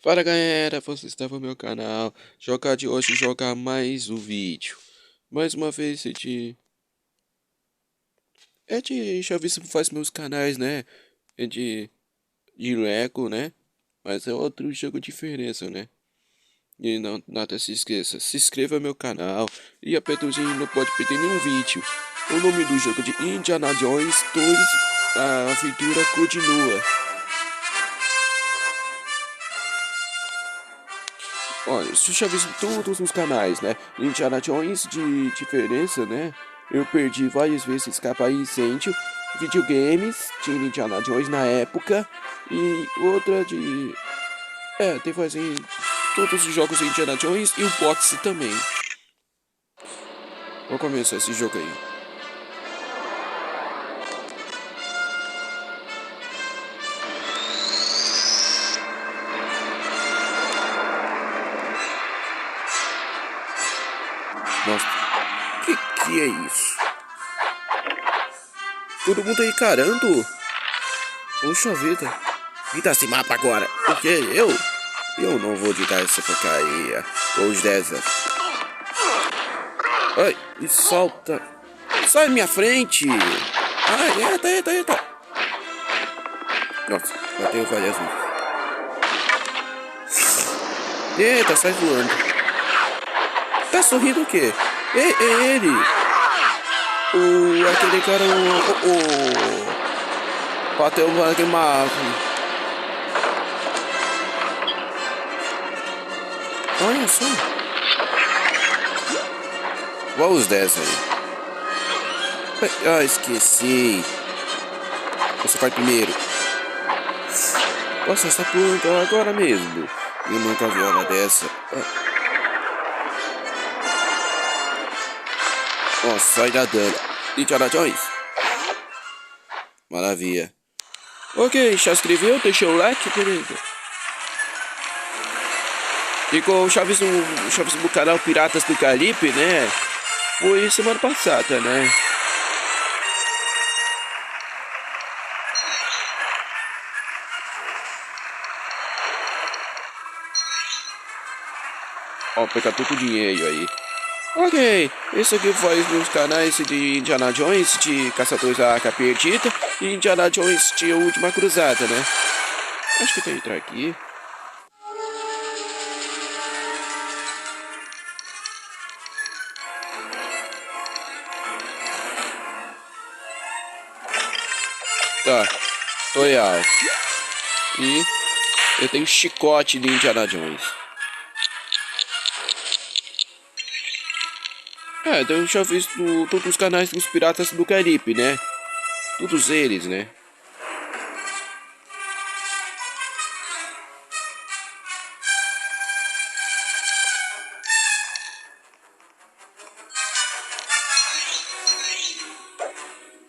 Fala galera, você estava no meu canal. Jogar de hoje, jogar mais um vídeo. Mais uma vez, já vi se faz meus canais, né? É de Lego, né? Mas é outro jogo de diferença, né? E não, nada se esqueça, se inscreva no meu canal e aperta o sininho, não pode perder nenhum vídeo. O nome do jogo é de Indiana Jones 2, a aventura continua. Olha, você já viu todos os canais, né? Indiana Jones de diferença, né? Eu perdi várias vezes capa incêndio, videogames de Indiana Jones na época e outra de... tem fazer todos os jogos de Indiana Jones e o boxe também. Vou começar esse jogo aí. Nossa, que é isso? Todo mundo aí encarando? Puxa vida. Me dá esse mapa agora. Porque eu não vou te dar essa porcaria. Os dessas. Ai, me solta. Sai da minha frente. Ai, eita. Nossa, bateu várias vezes. Eita, sai voando. Tá sorrindo o quê? É ele. Aquele cara, bateu aquele árvore. Olha só. Qual os 10 aí? Ah, esqueci. Você vai primeiro. Nossa, essa planta agora mesmo. Eu nunca vi uma dessa. Nossa, sai da dano. Indiana Jones. Maravilha. Ok, já escreveu? Deixou o like, querido? Ficou Chaves no canal Piratas do Caribe, né? Foi semana passada, né? Ó, pegar todo o dinheiro aí. Ok, esse aqui faz meus canais de Indiana Jones, de Caçadores da Arca Perdida e Indiana Jones de Última Cruzada, né? Acho que tem que entrar aqui. Tá, tutorial. E eu tenho chicote de Indiana Jones. Eu já vi todos os canais dos Piratas do Caribe, né? Todos eles, né?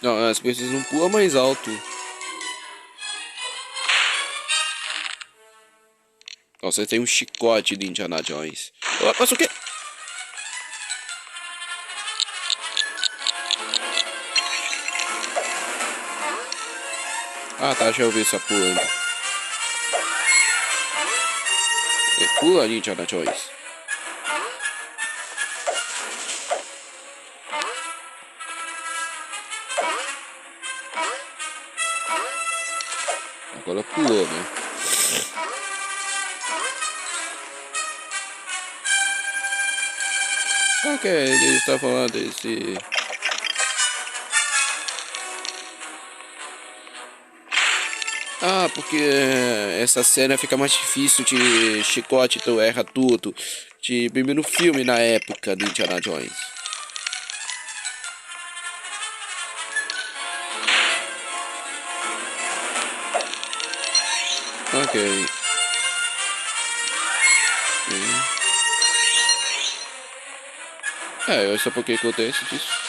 Não, as coisas não pulam mais alto. Nossa, tem um chicote de Indiana Jones. Mas o quê? Ah, tá, já ouvi essa pulando. Pula, Indiana Jones. Agora pulou, né? Ok, ele está falando desse... Ah, porque essa cena fica mais difícil de chicote, tu erra tudo. De primeiro filme na época do Indiana Jones. Ok. Eu só porque acontece disso.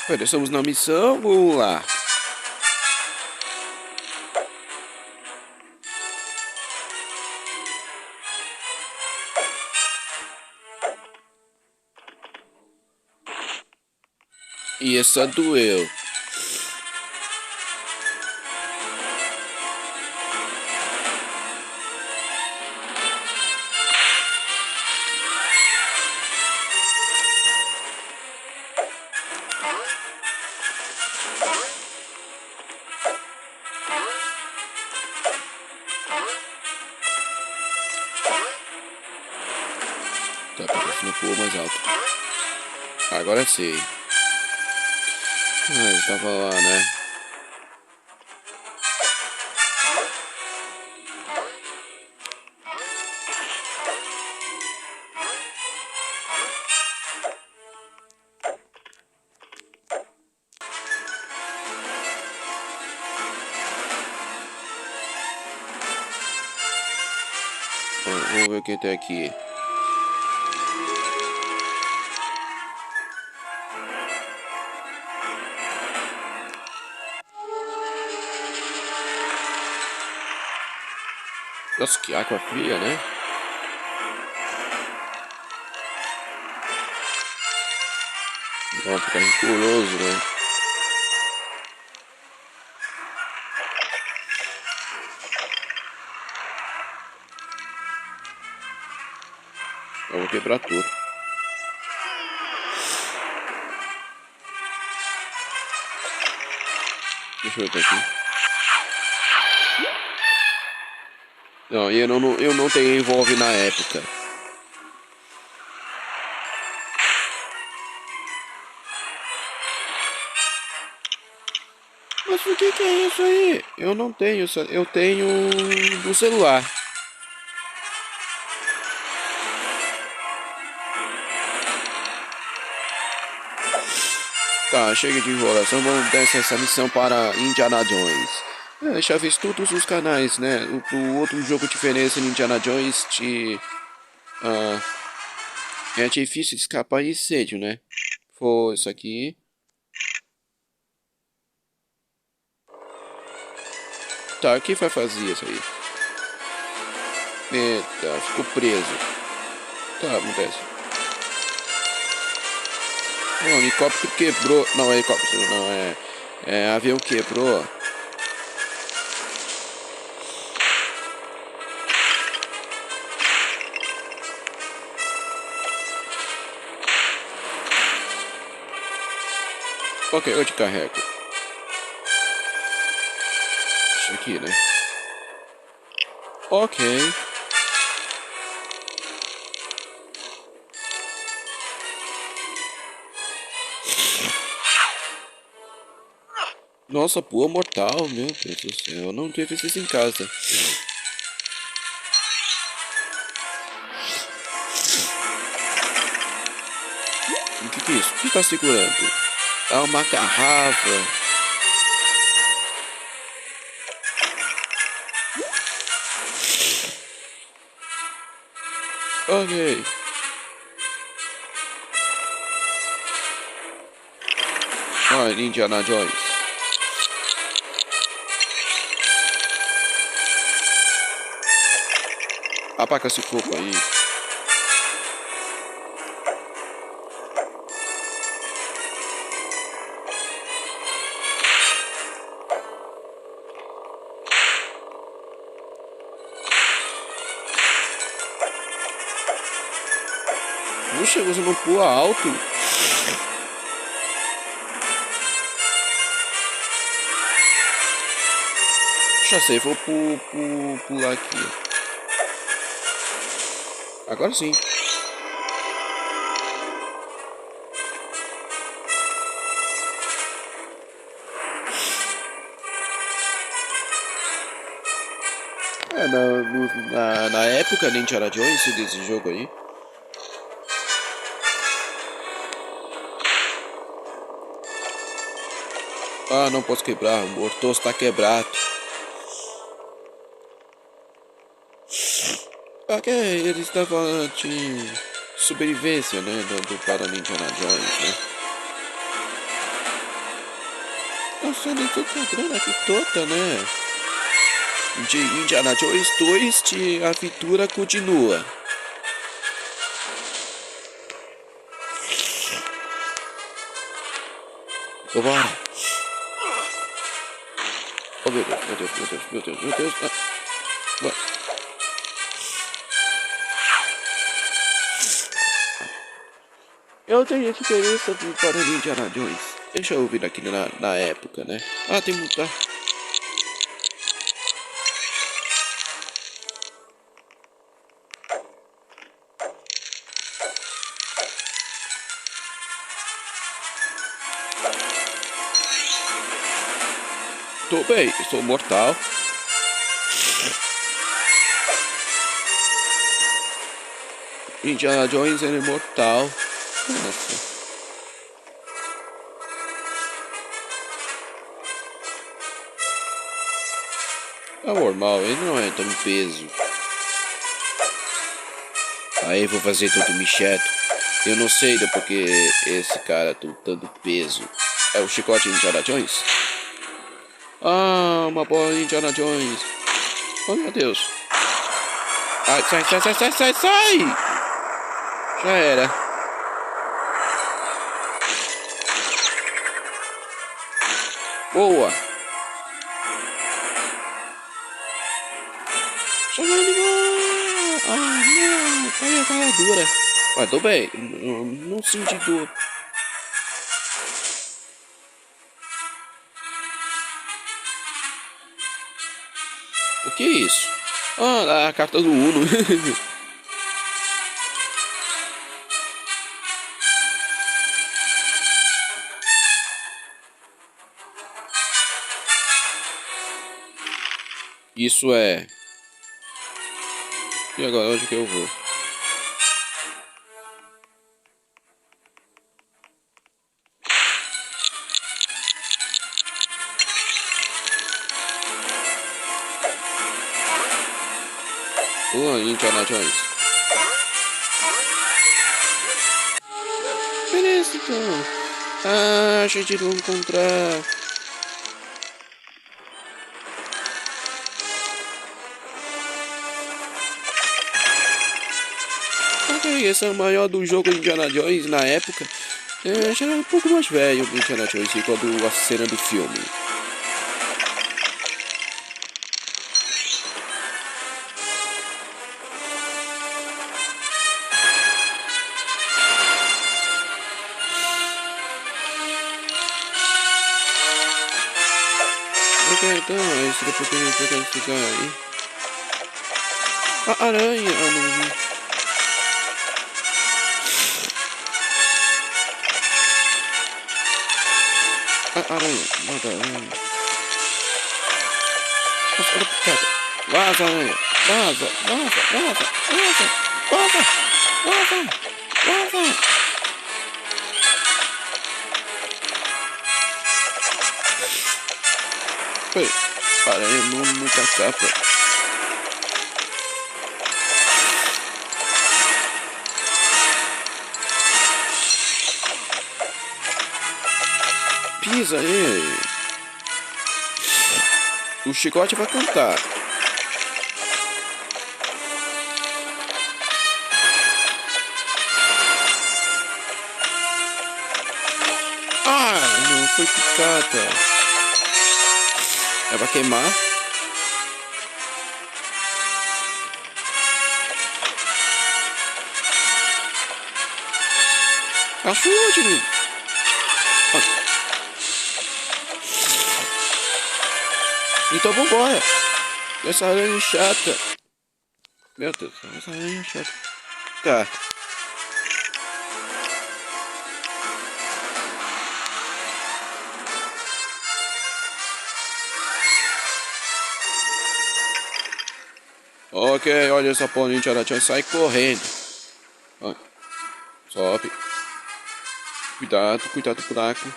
Pera, estamos na missão, vamos lá. E essa doeu. Tá, pra não pulou mais alto. Agora sim. Ah, ele tava lá, né? Vamos ver o que tem aqui. Nossa, que água fria, né? Vai ficar rigoroso, né? Eu vou quebrar tudo. Deixa eu ver aqui. Não, e eu não tenho envolve na época. Mas o que é isso aí? Eu não tenho, eu tenho no celular. Tá, chega de enrolação, vamos descer essa missão para Indiana Jones. Já fiz todos os canais, né? O outro jogo diferença em Indiana Jones ah, é difícil de escapar de incêndio, né? Foi isso aqui. Tá, quem vai fazer isso aí? Eita, ficou preso. Tá, acontece. O helicóptero quebrou. Não, helicóptero não, avião quebrou. Ok, eu te carrego. Isso aqui, né? Ok. Nossa, pua mortal, meu Deus do céu. Eu não teve isso em casa. O que é isso? O que tá segurando? É uma garrafa. Ok. Olha, Indiana Jones. Apaga esse fogo aí. Puxa, você não pula alto? Já sei, vou pular aqui. Agora sim. Na época nem Indiana Jones desse jogo aí. Ah, não posso quebrar, o motor está quebrado. Ok, ele estava de sobrevivência, né, para Indiana Jones, né. Nossa, ele tá com a grana aqui toda, né. De Indiana Jones 2, de aventura continua. Vambora. Oh meu Deus, meu Deus, meu Deus, meu Deus, meu Deus. Vai. Eu tenho diferença para Indiana Jones. Deixa eu vir aqui na época, né? Ah, tem muita. Tô bem, eu sou mortal. Indiana Jones ele é mortal. Nossa. É normal, ele não é tão peso. Aí vou fazer todo micheto. Eu não sei porque esse cara tem tanto peso. É o chicote de Indiana Jones? Ah, uma bola de Indiana Jones. Oh meu Deus. Ai, sai, sai, sai, sai, sai, sai! Já era. Boa. Chama ele lá. Ah, não. Cai a cara dura. Mas tô bem. Não senti dor. O que é isso? Ah, a carta do Uno. Isso é. E agora, onde que eu vou? Indiana Jones. Beleza, então. Ah, a gente vai encontrar. Ok, esse é o maior do jogo de Indiana Jones na época. Já era um pouco mais velho do Indiana Jones quando a cena do filme. Ok, então, é isso depois que a gente vai ficar aí. A aranha, ah, não vi. A aranha, mata a aranha. Nossa, olha a picada. Vaza, aranha. Vaza, vaza, vaza, vaza, vaza, vaza, vaza. Foi, aranha muita capa. Pisa aí. O chicote vai cantar. Ah, não foi picada. É pra queimar. Ajude-me. Então vambora. Essa aranha é chata. Meu Deus, essa aranha é chata. Tá. Ok, olha essa porra de Indiana Jones, sai correndo. Ah, sobe. Cuidado, cuidado do buraco.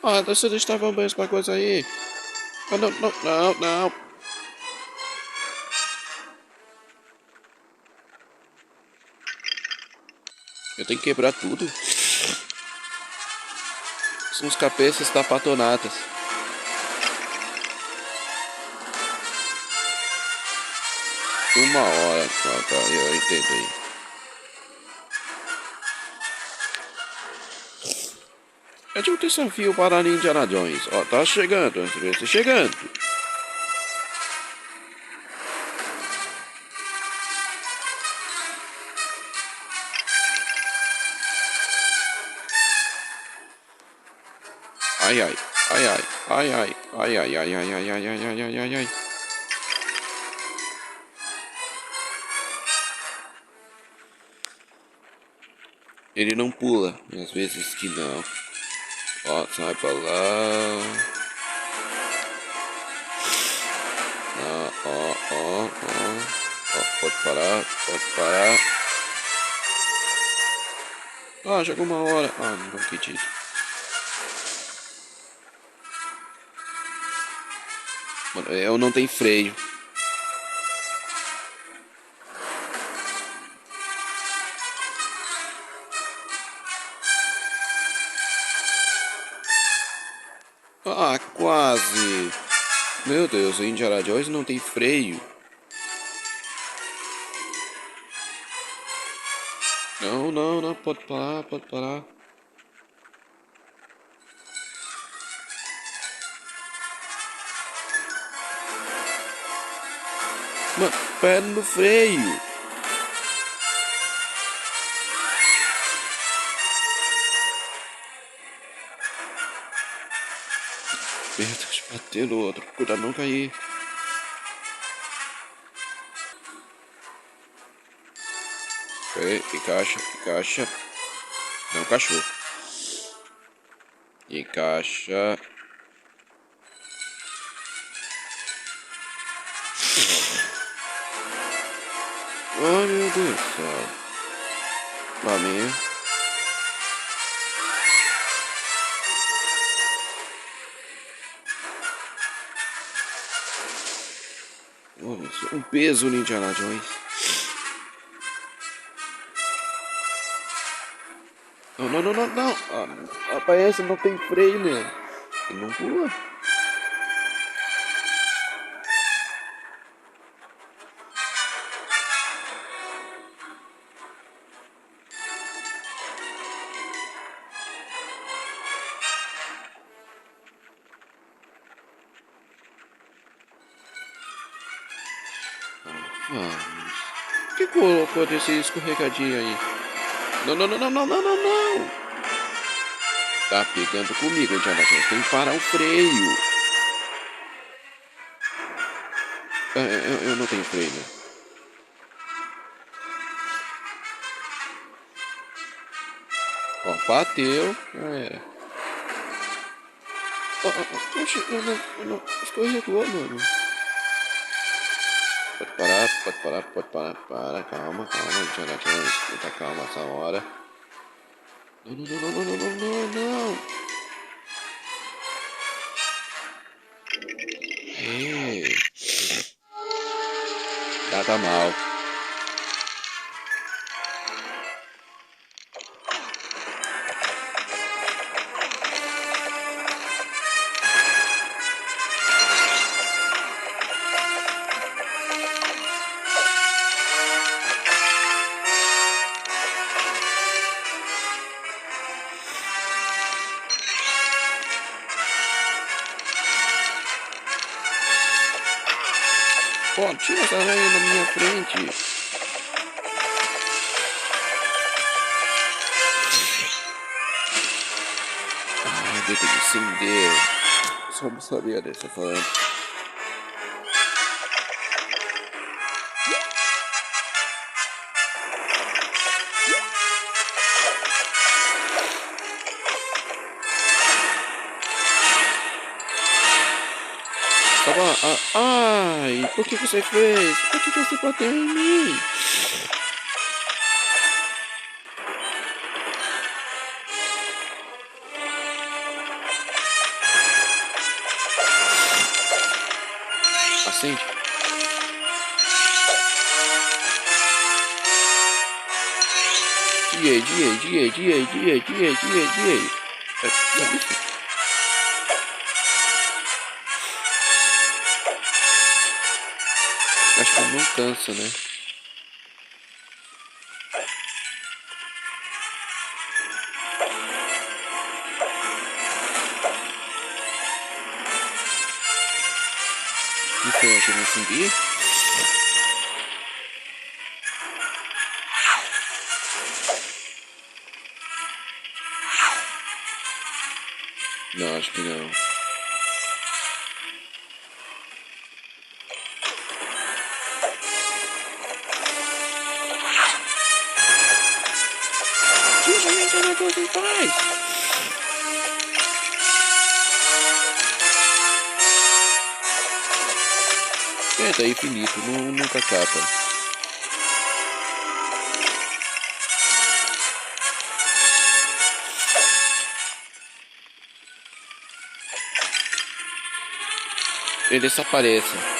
Ah, vocês estavam bem essa coisa aí. Ah, não, não, não, não. Eu tenho que quebrar tudo. São os cabeças da patonadas. Uma hora. Tá, tá, eu entendi. É de um desafio para Indiana Jones. Ó, tá chegando, tá chegando. Ai, ai, ai, ai, ai, ai, ai, ai, ai, ai, ai, ai, ai, ai, ai, ai, ai. Ele não pula, às vezes que não. Ó, sai pra lá. Ó, ó, ó, ó. Ó, pode parar, pode parar. Ah, chegou uma hora. Ah, não acredito. Mano, eu não tenho freio. Ah, quase. Meu Deus, o Indiana Jones não tem freio. Não, não, não, pode parar, pode parar. Mano, pé no freio. Meu Deus, bateu no outro. Cuidado não cair. Ok, encaixa, encaixa. Não, encaixou. Encaixa. Ai, meu Deus do céu. Lá mesmo. Um peso no Indiana Jones. Não, não, não, não, não. Ah, rapaz, não tem freio mesmo. Ele não pula. Por que colocou desse escorregadinho aí? Não, não, não, não, não, não, não, não. Tá pegando comigo, Indiana Jones. Tem que parar o freio. Eu não tenho freio, né? Ó, bateu. Já era. Oxe, eu não. Escorregou, mano. Pode parar, pode parar, pode parar. Para, calma, calma, Indiana Jones. Muita calma essa hora. Não, não, não, não, não, não, não, não. Ei. Tá mal. Pô, tira essa aranha da minha frente. Ah, dedo de incendeiro. Só não sabia dessa falando. Tava. Ai, por que você fez? Por que você bateu em mim? Acende. Diei. Acho que eu não cansa, né? O que foi? Eu vou subir? Não, acho que não. Deixa eu entrar na coisa em paz. É, tá infinito, nunca acaba. Ele desaparece.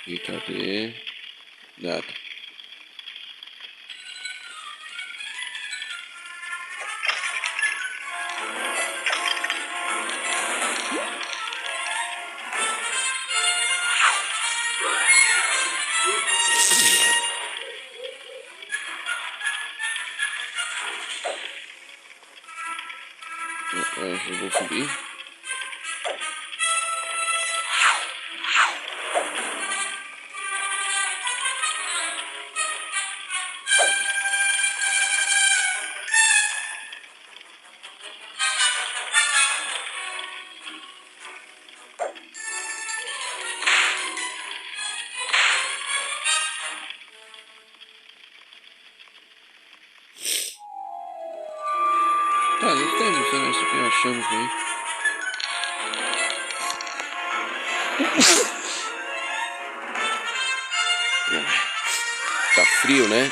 E cadê? Nada. Eu vou subir. Tá, não temos, né? Isso que achamos aí. Tá frio, né?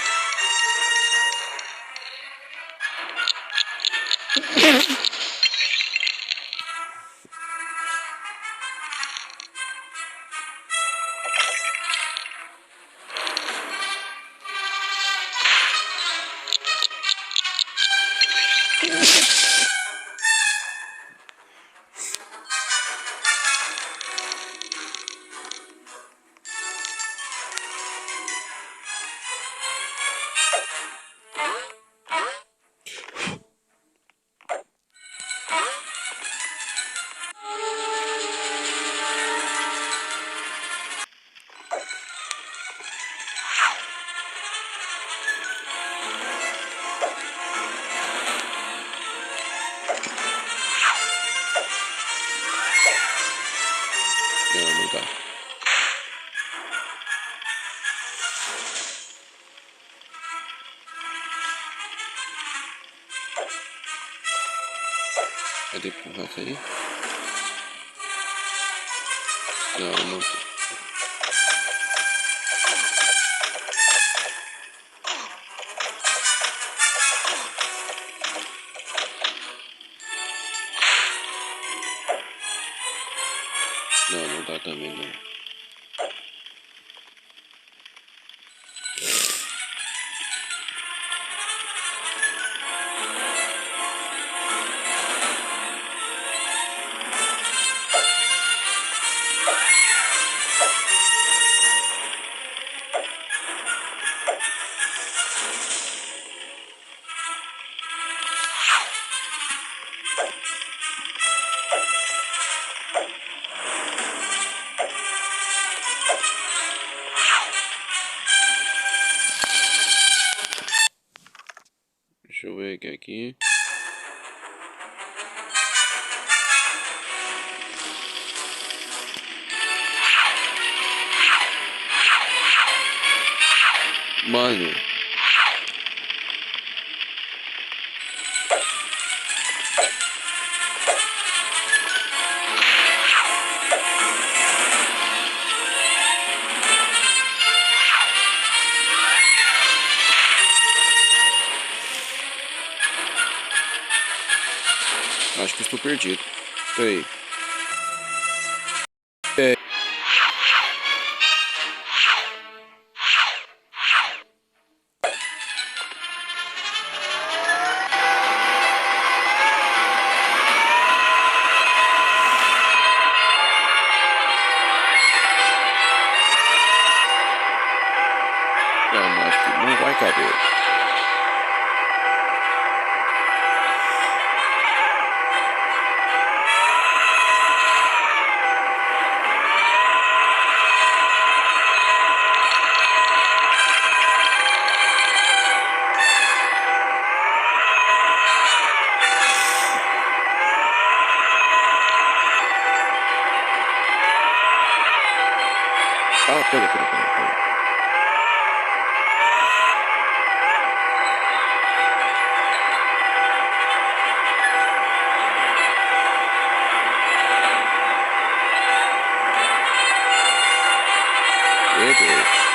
Não, não dá. Cadê empurrar isso aí? Não, não tem. Não, não dá também não. Deixa eu ver aqui. Mano. estou perdido. Peraí. É. Não, acho que não vai caber. Ah, peraí. Meu Deus.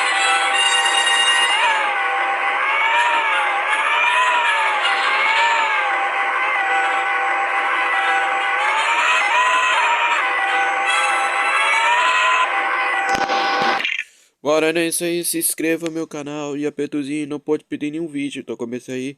Bora nessa aí, se inscreva no meu canal e aperta o sininho, não pode perder nenhum vídeo, então começa aí.